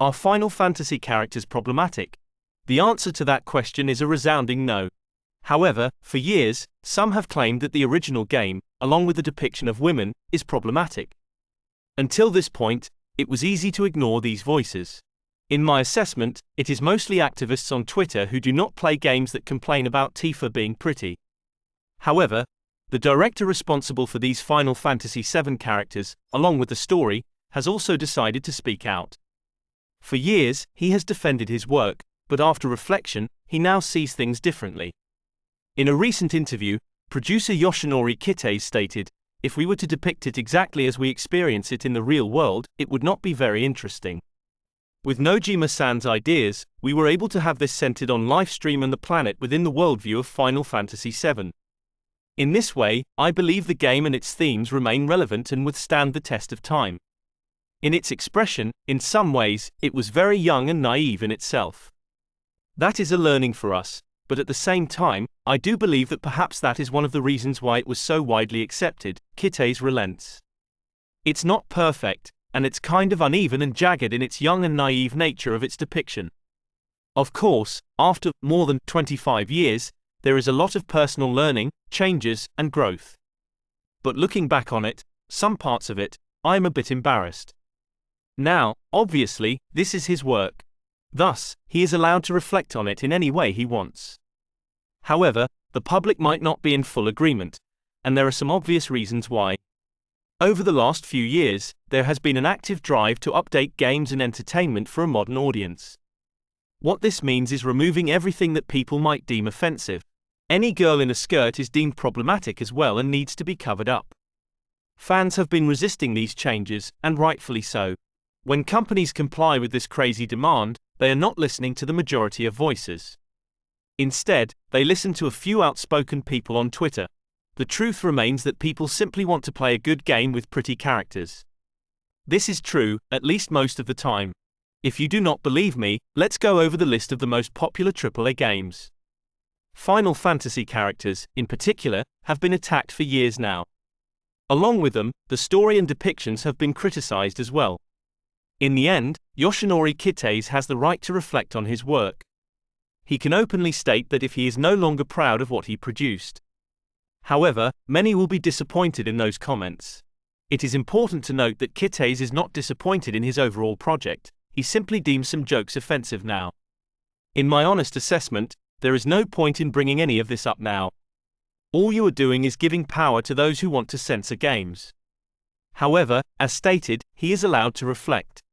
Are Final Fantasy characters problematic? The answer to that question is a resounding no. However, for years, some have claimed that the original game, along with the depiction of women, is problematic. Until this point, it was easy to ignore these voices. In my assessment, it is mostly activists on Twitter who do not play games that complain about Tifa being pretty. However, the director responsible for these Final Fantasy VII characters, along with the story, has also decided to speak out. For years, he has defended his work, but after reflection, he now sees things differently. In a recent interview, producer Yoshinori Kitase stated, "If we were to depict it exactly as we experience it in the real world, it would not be very interesting. With Nojima-san's ideas, we were able to have this centered on Lifestream and the planet within the worldview of Final Fantasy VII. In this way, I believe the game and its themes remain relevant and withstand the test of time." In its expression, in some ways, it was very young and naive in itself. That is a learning for us, but at the same time, I do believe that perhaps that is one of the reasons why it was so widely accepted. Kitase relents. It's not perfect, and it's kind of uneven and jagged in its young and naive nature of its depiction. Of course, after more than 25 years, there is a lot of personal learning, changes, and growth. But looking back on it, some parts of it, I am a bit embarrassed. Now, obviously, this is his work. Thus, he is allowed to reflect on it in any way he wants. However, the public might not be in full agreement, and there are some obvious reasons why. Over the last few years, there has been an active drive to update games and entertainment for a modern audience. What this means is removing everything that people might deem offensive. Any girl in a skirt is deemed problematic as well and needs to be covered up. Fans have been resisting these changes, and rightfully so. When companies comply with this crazy demand, they are not listening to the majority of voices. Instead, they listen to a few outspoken people on Twitter. The truth remains that people simply want to play a good game with pretty characters. This is true, at least most of the time. If you do not believe me, let's go over the list of the most popular AAA games. Final Fantasy characters, in particular, have been attacked for years now. Along with them, the story and depictions have been criticized as well. In the end, Yoshinori Kitase has the right to reflect on his work. He can openly state that if he is no longer proud of what he produced. However, many will be disappointed in those comments. It is important to note that Kitase is not disappointed in his overall project, he simply deems some jokes offensive now. In my honest assessment, there is no point in bringing any of this up now. All you are doing is giving power to those who want to censor games. However, as stated, he is allowed to reflect.